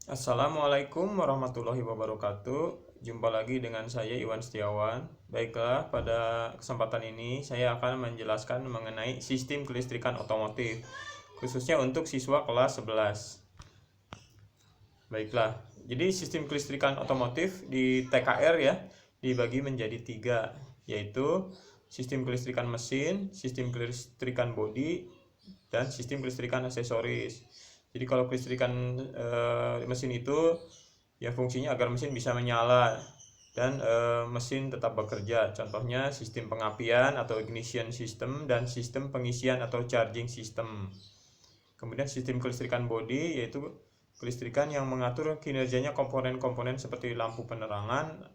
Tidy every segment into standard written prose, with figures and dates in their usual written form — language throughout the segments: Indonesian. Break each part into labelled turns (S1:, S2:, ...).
S1: Assalamualaikum warahmatullahi wabarakatuh. Jumpa lagi dengan saya Iwan Setiawan. Baiklah, pada kesempatan ini saya akan menjelaskan mengenai sistem kelistrikan otomotif, khususnya untuk siswa kelas 11. Baiklah, jadi sistem kelistrikan otomotif di TKR ya dibagi menjadi tiga, yaitu sistem kelistrikan mesin, sistem kelistrikan bodi, dan sistem kelistrikan aksesoris. Jadi kalau kelistrikan mesin itu ya fungsinya agar mesin bisa menyala dan mesin tetap bekerja. Contohnya sistem pengapian atau ignition system dan sistem pengisian atau charging system. Kemudian sistem kelistrikan bodi yaitu kelistrikan yang mengatur kinerjanya komponen-komponen seperti lampu penerangan,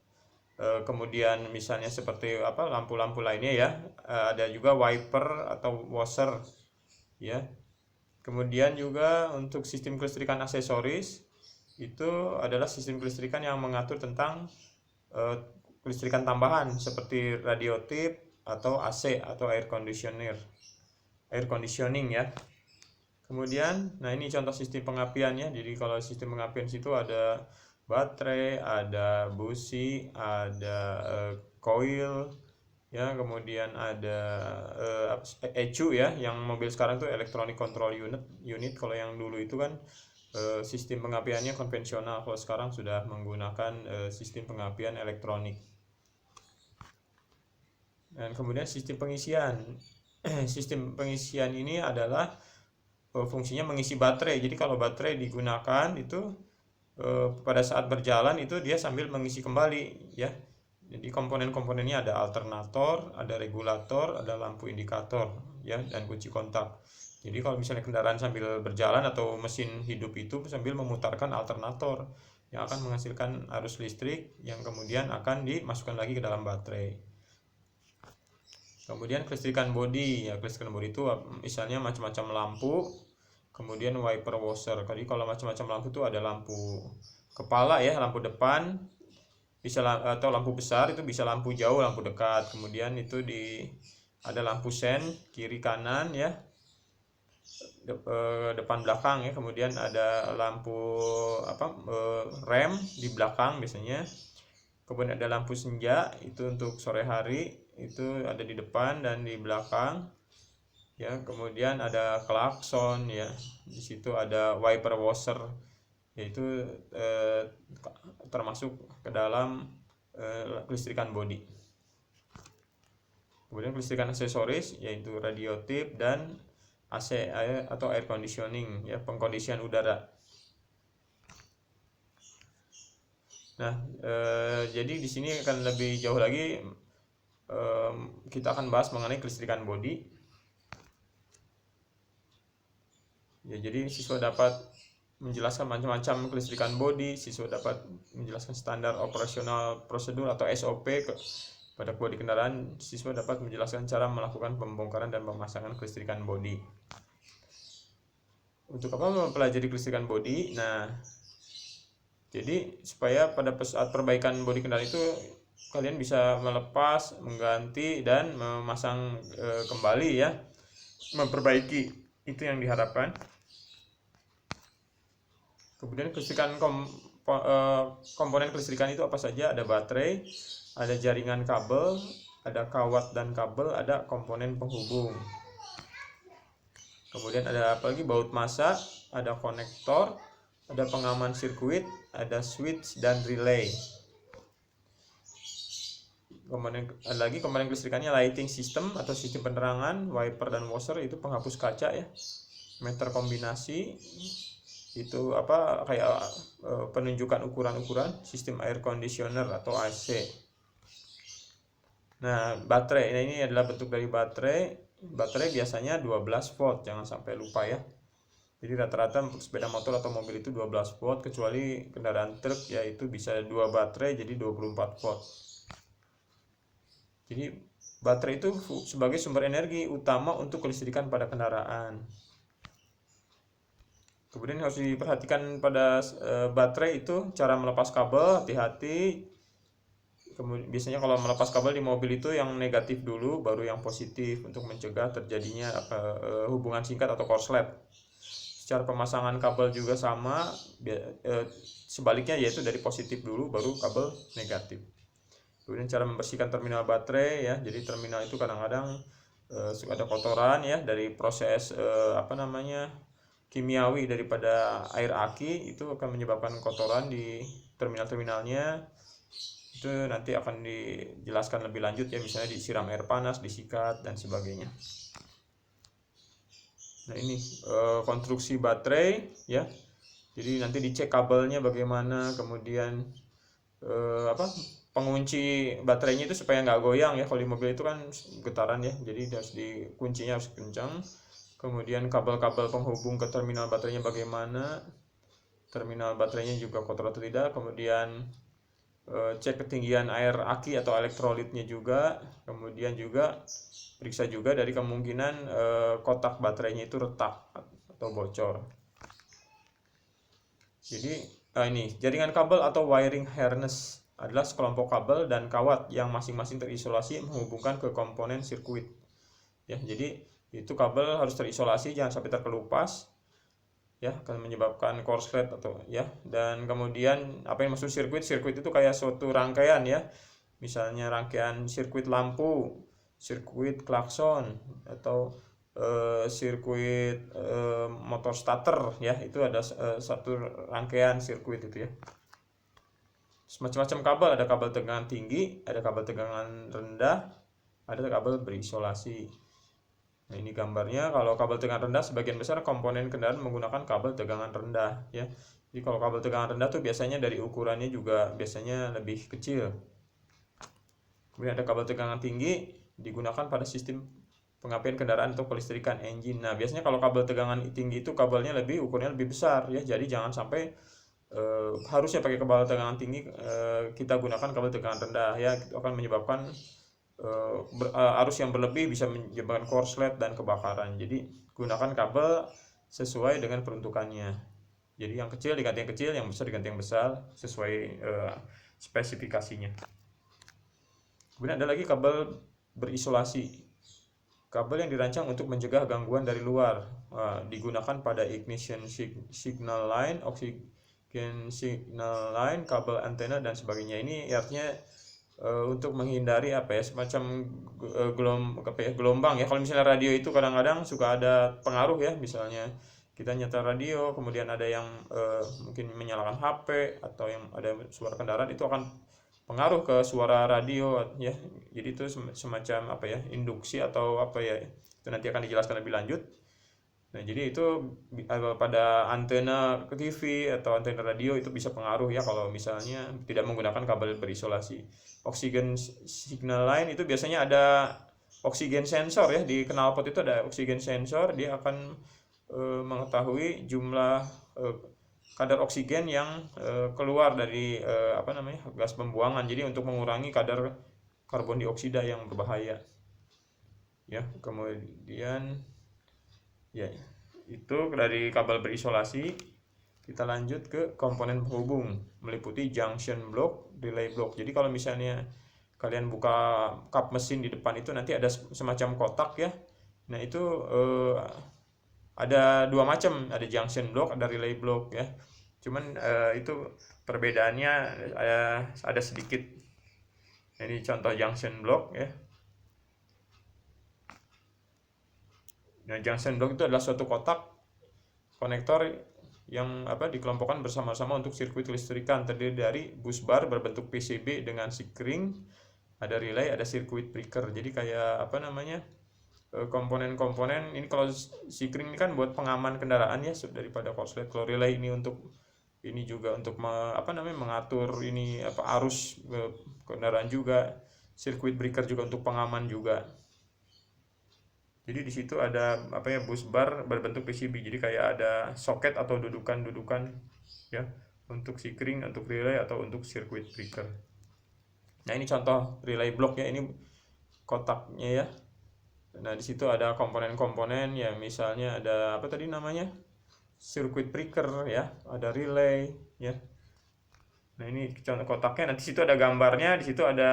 S1: kemudian misalnya seperti lampu-lampu lainnya ya, ada juga wiper atau washer ya. Kemudian juga untuk sistem kelistrikan aksesoris itu adalah sistem kelistrikan yang mengatur tentang kelistrikan tambahan seperti radio tip atau AC atau air conditioning ya. Kemudian, nah ini contoh sistem pengapiannya. Jadi kalau sistem pengapian situ ada baterai, ada busi, ada coil, ya kemudian ada ECU ya, yang mobil sekarang tuh electronic control unit. Kalau yang dulu itu kan sistem pengapiannya konvensional, kalau sekarang sudah menggunakan sistem pengapian elektronik. Dan kemudian sistem pengisian. Sistem pengisian ini adalah fungsinya mengisi baterai. Jadi kalau baterai digunakan itu pada saat berjalan itu dia sambil mengisi kembali ya. Jadi komponen-komponennya ada alternator, ada regulator, ada lampu indikator ya, dan kunci kontak. Jadi kalau misalnya kendaraan sambil berjalan atau mesin hidup itu sambil memutarkan alternator yang akan menghasilkan arus listrik yang kemudian akan dimasukkan lagi ke dalam baterai. Kemudian kelistrikan bodi ya, kelistrikan bodi itu misalnya macam-macam lampu, kemudian wiper washer. Jadi kalau macam-macam lampu itu ada lampu kepala ya, lampu depan, bisa atau lampu besar itu bisa lampu jauh, lampu dekat. Kemudian itu ada lampu sen kiri kanan ya, depan belakang ya. Kemudian ada lampu rem di belakang biasanya. Kemudian ada lampu senja itu untuk sore hari, itu ada di depan dan di belakang ya. Kemudian ada klakson ya, di situ ada wiper washer, yaitu termasuk ke dalam kelistrikan bodi. Kemudian kelistrikan aksesoris yaitu radio tip dan AC atau air conditioning ya, pengkondisian udara. Nah, jadi di sini akan lebih jauh lagi kita akan bahas mengenai kelistrikan bodi. Ya, jadi siswa dapat menjelaskan macam-macam kelistrikan bodi, siswa dapat menjelaskan standar operasional prosedur atau SOP pada bodi kendaraan, siswa dapat menjelaskan cara melakukan pembongkaran dan pemasangan kelistrikan bodi. Untuk apa mempelajari kelistrikan bodi? Nah, jadi supaya pada saat perbaikan bodi kendaraan itu kalian bisa melepas, mengganti dan memasang kembali ya, memperbaiki, itu yang diharapkan. Kemudian kelistrikan komponen kelistrikan itu apa saja? Ada baterai, ada jaringan kabel, ada kawat dan kabel, ada komponen penghubung. Kemudian ada apa lagi? Baut massa, ada konektor, ada pengaman sirkuit, ada switch dan relay. Komponen kelistrikannya lighting system atau sistem penerangan, wiper dan washer itu penghapus kaca ya. Meter kombinasi itu kayak penunjukan ukuran-ukuran, sistem air conditioner atau AC. Nah, baterai. Nah, ini adalah bentuk dari baterai. Baterai biasanya 12 volt, jangan sampai lupa ya. Jadi rata-rata untuk sepeda motor atau mobil itu 12 volt, kecuali kendaraan truk yaitu bisa 2 baterai jadi 24 volt. Jadi baterai itu sebagai sumber energi utama untuk kelistrikan pada kendaraan. Kemudian harus diperhatikan pada baterai itu cara melepas kabel, hati-hati. Kemudian biasanya kalau melepas kabel di mobil itu yang negatif dulu baru yang positif untuk mencegah terjadinya hubungan singkat atau korslet. Secara pemasangan kabel juga sama, sebaliknya yaitu dari positif dulu baru kabel negatif. Kemudian cara membersihkan terminal baterai ya. Jadi terminal itu kadang-kadang suka ada kotoran ya dari proses kimiawi daripada air aki, itu akan menyebabkan kotoran di terminal-terminalnya. Itu nanti akan dijelaskan lebih lanjut ya, misalnya disiram air panas, disikat dan sebagainya. Nah ini konstruksi baterai ya. Jadi nanti dicek kabelnya bagaimana, kemudian pengunci baterainya itu supaya nggak goyang ya. Kalau di mobil itu kan getaran ya, jadi harus kuncinya harus kencang. Kemudian kabel-kabel penghubung ke terminal baterainya bagaimana, terminal baterainya juga kotor atau tidak. Kemudian cek ketinggian air aki atau elektrolitnya juga. Kemudian juga periksa juga dari kemungkinan kotak baterainya itu retak atau bocor. Jadi ini jaringan kabel atau wiring harness adalah sekelompok kabel dan kawat yang masing-masing terisolasi menghubungkan ke komponen sirkuit. Ya, jadi itu kabel harus terisolasi, jangan sampai terkelupas. Ya, akan menyebabkan korslet atau ya. Dan kemudian apa yang maksud sirkuit? Sirkuit itu kayak suatu rangkaian ya. Misalnya rangkaian sirkuit lampu, sirkuit klakson, atau sirkuit motor starter ya. Itu ada satu rangkaian sirkuit itu ya. Semacam-macam kabel, ada kabel tegangan tinggi, ada kabel tegangan rendah, ada kabel berisolasi. Nah ini gambarnya, kalau kabel tegangan rendah sebagian besar komponen kendaraan menggunakan kabel tegangan rendah ya. Jadi kalau kabel tegangan rendah tuh biasanya dari ukurannya juga biasanya lebih kecil. Kemudian ada kabel tegangan tinggi digunakan pada sistem pengapian kendaraan atau kelistrikan engine. Nah biasanya kalau kabel tegangan tinggi itu kabelnya ukurannya lebih besar ya. Jadi jangan sampai harusnya pakai kabel tegangan tinggi, kita gunakan kabel tegangan rendah ya. Itu akan menyebabkan arus yang berlebih, bisa menyebabkan korslet dan kebakaran. Jadi gunakan kabel sesuai dengan peruntukannya. Jadi yang kecil diganti yang kecil, yang besar diganti yang besar sesuai spesifikasinya. Kemudian ada lagi kabel berisolasi. Kabel yang dirancang untuk mencegah gangguan dari luar, digunakan pada ignition signal line, oxygen signal line, kabel antena dan sebagainya. Ini artinya untuk menghindari semacam gelombang ya. Kalau misalnya radio itu kadang-kadang suka ada pengaruh ya, misalnya kita nyetel radio kemudian ada yang mungkin menyalakan HP atau yang ada suara kendaraan, itu akan pengaruh ke suara radio ya. Jadi itu semacam induksi atau itu nanti akan dijelaskan lebih lanjut. Nah jadi itu pada antena ke TV atau antena radio itu bisa pengaruh ya kalau misalnya tidak menggunakan kabel berisolasi. Oxygen signal line itu biasanya ada oksigen sensor ya, di knalpot itu ada oksigen sensor. Dia akan mengetahui jumlah kadar oksigen yang keluar dari gas pembuangan. Jadi untuk mengurangi kadar karbon dioksida yang berbahaya ya. Kemudian ya itu dari kabel berisolasi. Kita lanjut ke komponen penghubung, meliputi junction block, relay block. Jadi kalau misalnya kalian buka kap mesin di depan itu nanti ada semacam kotak ya. Nah itu ada dua macam, ada junction block, ada relay block ya. Cuman itu perbedaannya ada sedikit. Ini contoh junction block ya. Nah, junction block itu adalah suatu kotak konektor yang dikelompokkan bersama-sama untuk sirkuit listrikan, terdiri dari bus bar berbentuk PCB dengan sikring, ada relay, ada sirkuit breaker. Jadi kayak komponen-komponen ini. Kalau sikring ini kan buat pengaman kendaraan ya daripada korslet. Kalau relay ini untuk ini juga untuk mengatur ini arus kendaraan juga. Sirkuit breaker juga untuk pengaman juga. Jadi di situ ada bus bar berbentuk PCB. Jadi kayak ada soket atau dudukan-dudukan ya untuk sikring, untuk relay atau untuk sirkuit breaker. Nah, ini contoh relay block ya, ini kotaknya ya. Nah, di situ ada komponen-komponen ya, misalnya ada sirkuit breaker ya, ada relay ya. Nah, ini contoh kotaknya. Nanti situ ada gambarnya, di situ ada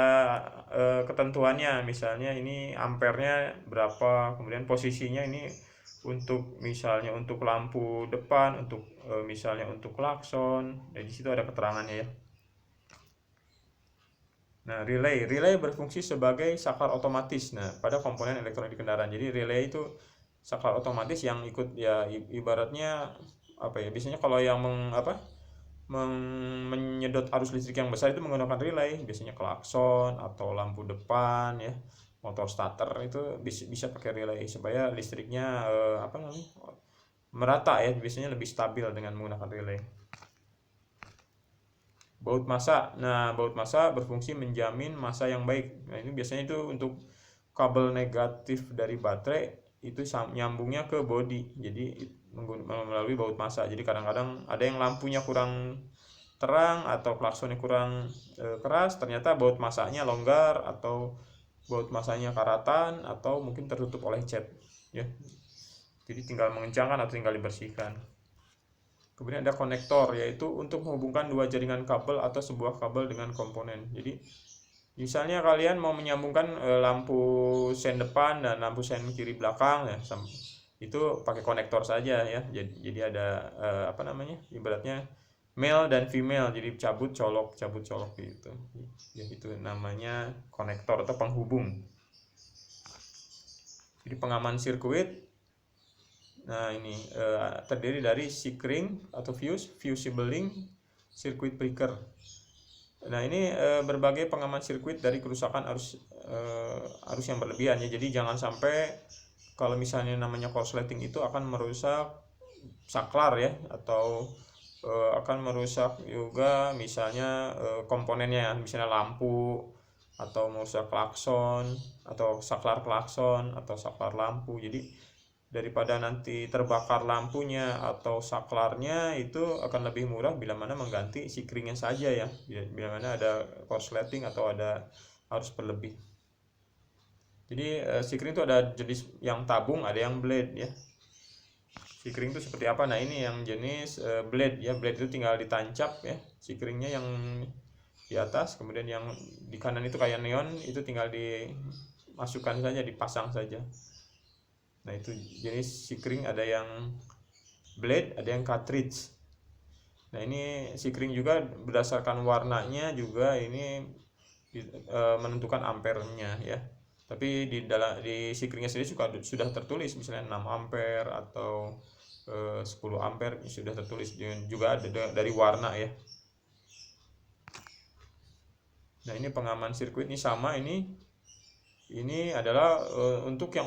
S1: ketentuannya. Misalnya ini ampernya berapa, kemudian posisinya ini untuk misalnya untuk lampu depan, untuk misalnya untuk klakson. Dan di situ ada keterangannya ya. Nah, relay berfungsi sebagai saklar otomatis. Nah, pada komponen elektronik kendaraan. Jadi relay itu saklar otomatis yang ikut ya, ibaratnya apa ya? Biasanya kalau yang menyedot arus listrik yang besar itu menggunakan relay, biasanya klakson atau lampu depan ya, motor starter itu bisa pakai relay supaya listriknya merata ya, biasanya lebih stabil dengan menggunakan relay. Baut massa. Nah, baut massa berfungsi menjamin massa yang baik. Nah, ini biasanya itu untuk kabel negatif dari baterai itu nyambungnya ke bodi. Jadi melalui baut massa. Jadi kadang-kadang ada yang lampunya kurang terang atau klaksonnya kurang keras, ternyata baut massanya longgar atau baut massanya karatan atau mungkin tertutup oleh cat ya. Jadi tinggal mengencangkan atau tinggal dibersihkan. Kemudian ada konektor, yaitu untuk menghubungkan dua jaringan kabel atau sebuah kabel dengan komponen. Jadi misalnya kalian mau menyambungkan lampu sen depan dan lampu sen kiri belakang ya, itu pakai konektor saja ya. Jadi ada ibaratnya male dan female, jadi cabut colok gitu ya, itu namanya konektor atau penghubung. Jadi pengaman sirkuit, nah ini terdiri dari Sekring atau fusible link, circuit breaker. Nah ini berbagai pengaman sirkuit dari kerusakan arus yang berlebihan ya. Jadi jangan sampai kalau misalnya namanya korsleting itu akan merusak saklar ya, atau akan merusak juga misalnya komponennya, misalnya lampu atau merusak klakson atau saklar klakson atau saklar lampu. Jadi daripada nanti terbakar lampunya atau saklarnya, itu akan lebih murah bila mana mengganti sikringnya saja ya, bila mana ada korsleting atau ada arus berlebih. Jadi sikring itu ada jenis yang tabung, ada yang blade ya. Sikring itu seperti apa? Nah ini yang jenis blade ya. Blade itu tinggal ditancap ya, sikringnya yang di atas, kemudian yang di kanan itu kayak neon, itu tinggal dimasukkan saja, dipasang saja. Nah itu jenis sikring, ada yang blade, ada yang cartridge. Nah ini sikring juga berdasarkan warnanya juga ini menentukan ampernya ya. Tapi di sikringnya sendiri sudah tertulis misalnya 6 ampere atau 10 ampere sudah tertulis, juga ada dari warna ya. Nah ini pengaman sirkuit ini sama, ini adalah untuk yang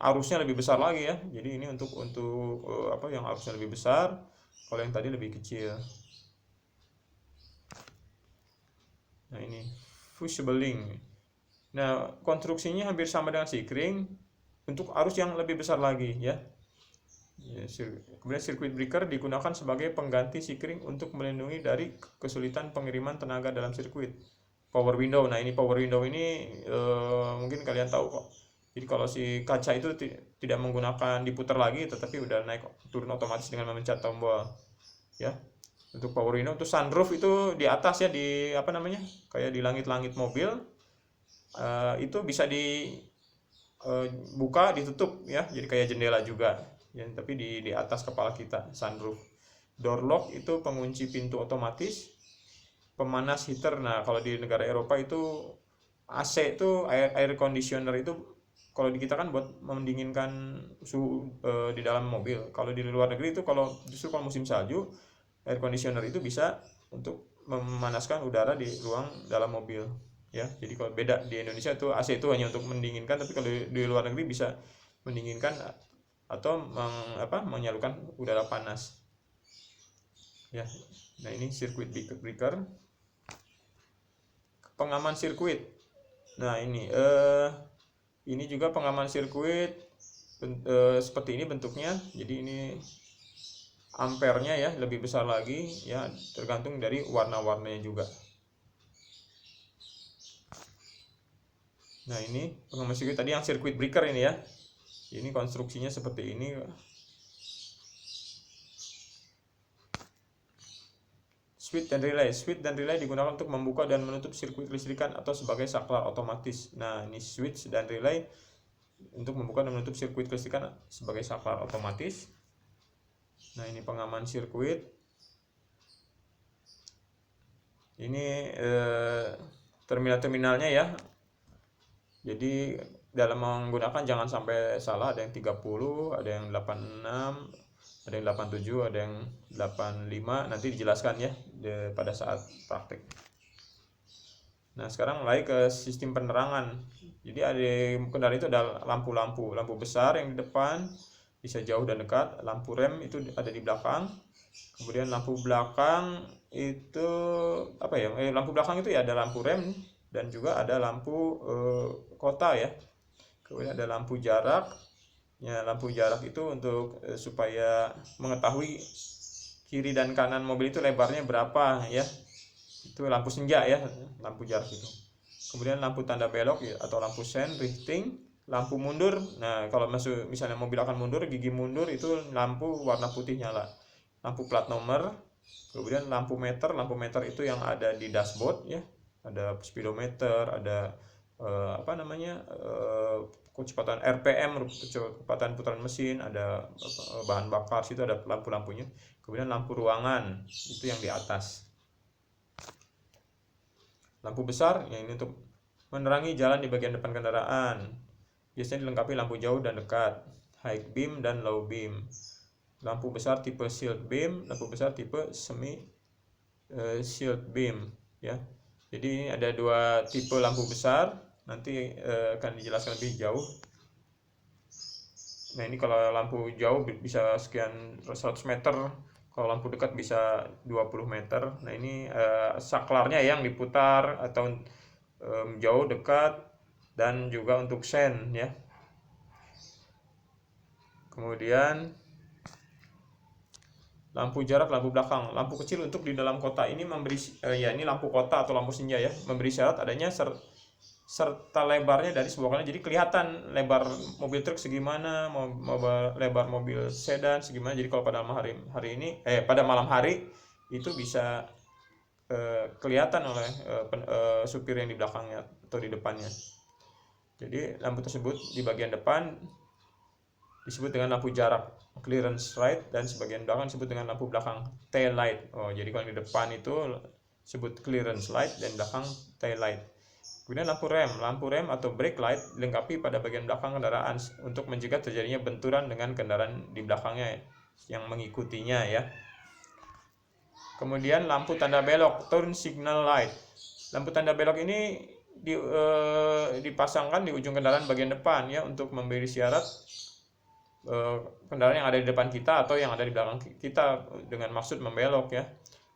S1: arusnya lebih besar lagi ya. Jadi ini untuk yang arusnya lebih besar, kalau yang tadi lebih kecil. Nah ini fusible link. Nah konstruksinya hampir sama dengan sikring untuk arus yang lebih besar lagi ya. Kemudian circuit breaker digunakan sebagai pengganti sikring untuk melindungi dari kesulitan pengiriman tenaga dalam sirkuit. Power window. Nah ini power window ini mungkin kalian tahu kok. Jadi kalau si kaca itu tidak menggunakan diputar lagi, tetapi udah naik turun otomatis dengan memencet tombol ya. Untuk power window, untuk sunroof itu di atas ya, di kayak di langit-langit mobil, itu bisa dibuka ditutup ya, jadi kayak jendela juga ya, tapi di atas kepala kita sunroof. Door lock itu pengunci pintu otomatis. Pemanas heater. Nah kalau di negara Eropa itu AC itu air conditioner itu, kalau di kita kan buat mendinginkan suhu di dalam mobil. Kalau di luar negeri itu justru kalau musim salju, air conditioner itu bisa untuk memanaskan udara di ruang dalam mobil ya. Jadi kalau beda, di Indonesia itu AC itu hanya untuk mendinginkan, tapi kalau di luar negeri bisa mendinginkan atau menyalurkan udara panas ya. Nah ini circuit breaker. Pengaman sirkuit. Nah ini juga pengaman sirkuit seperti ini bentuknya. Jadi ini ampernya ya lebih besar lagi ya, tergantung dari warna-warnanya juga. Nah ini pengaman sirkuit tadi yang circuit breaker ini ya. Ini konstruksinya seperti ini. Switch dan relay digunakan untuk membuka dan menutup sirkuit listrikan atau sebagai saklar otomatis. Nah ini switch dan relay untuk membuka dan menutup sirkuit kelistrikan sebagai saklar otomatis. Nah, ini pengaman sirkuit. Ini terminal-terminalnya ya. Jadi dalam menggunakan jangan sampai salah, ada yang 30, ada yang 86, ada yang 87, ada yang 85, nanti dijelaskan ya pada saat praktek. Nah, sekarang mulai ke sistem penerangan. Jadi ada kendaraan itu ada lampu-lampu besar yang di depan, bisa jauh dan dekat. Lampu rem itu ada di belakang. Kemudian lampu belakang itu apa ya? Lampu belakang itu ya ada lampu rem dan juga ada lampu kota ya. Kemudian ada lampu jarak. Ya, lampu jarak itu untuk supaya mengetahui kiri dan kanan mobil itu lebarnya berapa ya. Itu lampu senja ya, lampu jarak itu. Kemudian lampu tanda belok ya, atau lampu sen, drifting, lampu mundur. Nah, kalau misalnya mobil akan mundur, gigi mundur, itu lampu warna putih nyala. Lampu plat nomor. Kemudian lampu meter itu yang ada di dashboard ya. Ada speedometer, ada kecepatan RPM, kecepatan putaran mesin, ada bahan bakar, situ ada lampu-lampunya. Kemudian lampu ruangan itu yang di atas. Lampu besar yang ini untuk menerangi jalan di bagian depan kendaraan. Biasanya dilengkapi lampu jauh dan dekat, high beam dan low beam. Lampu besar tipe shield beam, lampu besar tipe semi shield beam ya. Jadi ini ada dua tipe lampu besar, nanti akan dijelaskan lebih jauh. Nah, ini kalau lampu jauh bisa sekian 100 meter, kalau lampu dekat bisa 20 meter. Nah, ini saklarnya yang diputar atau jauh, dekat, dan juga untuk sen ya. Kemudian lampu jarak, lampu belakang, lampu kecil untuk di dalam kota. Ini memberi ini lampu kota atau lampu senja ya, memberi syarat adanya serta lebarnya dari sebuah kendaraan. Jadi kelihatan lebar mobil truk segimana, lebar mobil sedan segimana. Jadi kalau pada malam hari itu bisa kelihatan oleh supir yang di belakangnya atau di depannya. Jadi lampu tersebut di bagian depan disebut dengan lampu jarak, clearance light, dan sebagian belakang disebut dengan lampu belakang, tail light. Jadi kalau di depan itu disebut clearance light dan belakang tail light. Kemudian lampu rem atau brake light dilengkapi pada bagian belakang kendaraan untuk mencegah terjadinya benturan dengan kendaraan di belakangnya yang mengikutinya ya. Kemudian lampu tanda belok, turn signal light. Lampu tanda belok ini dipasangkan di ujung kendaraan bagian depan ya, untuk memberi syarat kendaraan yang ada di depan kita atau yang ada di belakang kita dengan maksud membelok ya.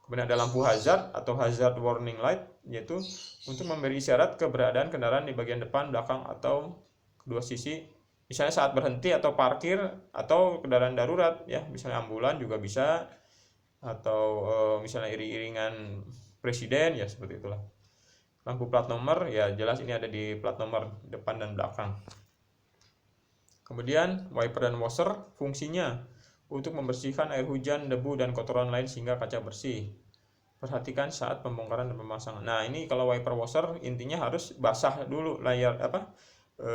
S1: Kemudian ada lampu hazard atau hazard warning light, yaitu untuk memberi isyarat keberadaan kendaraan di bagian depan, belakang, atau kedua sisi. Misalnya saat berhenti atau parkir, atau kendaraan darurat ya, misalnya ambulan juga bisa, atau misalnya iring-iringan presiden ya, seperti itulah. Lampu plat nomor ya, jelas ini ada di plat nomor depan dan belakang. Kemudian wiper dan washer fungsinya untuk membersihkan air hujan, debu, dan kotoran lain sehingga kaca bersih. Perhatikan saat pembongkaran dan pemasangan. Nah, ini kalau wiper washer intinya harus basah dulu layar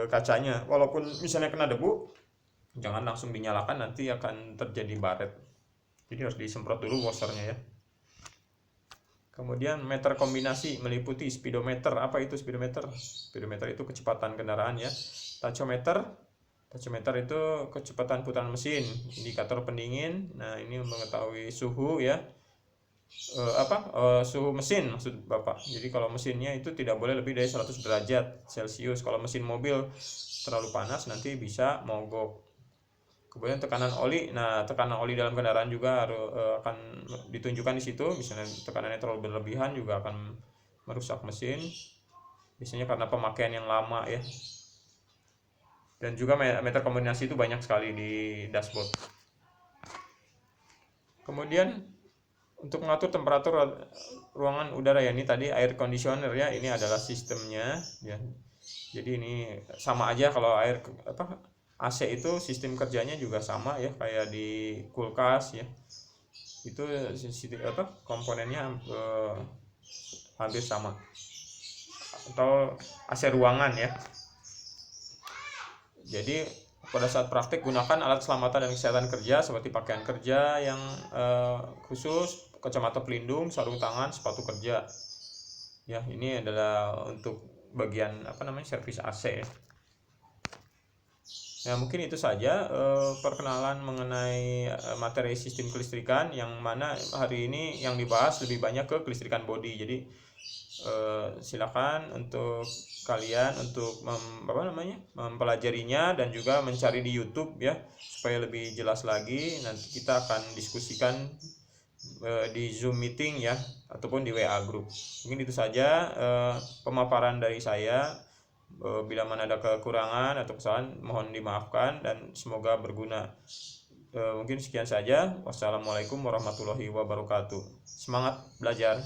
S1: kacanya. Walaupun misalnya kena debu, jangan langsung dinyalakan, nanti akan terjadi baret. Jadi harus disemprot dulu washernya ya. Kemudian meter kombinasi meliputi speedometer. Apa itu speedometer? Speedometer itu kecepatan kendaraan ya. Tachometer itu kecepatan putaran mesin, indikator pendingin. Nah, ini mengetahui suhu ya, suhu mesin maksud Bapak. Jadi kalau mesinnya itu tidak boleh lebih dari 100 derajat Celcius. Kalau mesin mobil terlalu panas nanti bisa mogok. Kemudian tekanan oli. Nah, tekanan oli dalam kendaraan juga akan ditunjukkan di situ. Misalnya tekanannya terlalu berlebihan juga akan merusak mesin. Biasanya karena pemakaian yang lama ya. Dan juga meter kombinasi itu banyak sekali di dashboard. Kemudian untuk mengatur temperatur ruangan udara ya, ini tadi air conditioner ya, ini adalah sistemnya ya. Jadi ini sama aja, kalau AC itu sistem kerjanya juga sama ya, kayak di kulkas ya. Itu komponennya hampir sama. Atau AC ruangan ya. Jadi pada saat praktik gunakan alat keselamatan dan kesehatan kerja seperti pakaian kerja yang khusus, kacamata pelindung, sarung tangan, sepatu kerja. Ya, ini adalah untuk bagian servis AC. Ya, mungkin itu saja perkenalan mengenai materi sistem kelistrikan, yang mana hari ini yang dibahas lebih banyak ke kelistrikan bodi. Jadi silakan untuk kalian untuk mempelajarinya dan juga mencari di YouTube ya, supaya lebih jelas lagi. Nanti kita akan diskusikan di Zoom meeting ya, ataupun di WA group. Mungkin itu saja pemaparan dari saya. Bila mana ada kekurangan atau kesalahan mohon dimaafkan dan semoga berguna. Mungkin sekian saja. Wassalamualaikum warahmatullahi wabarakatuh. Semangat belajar.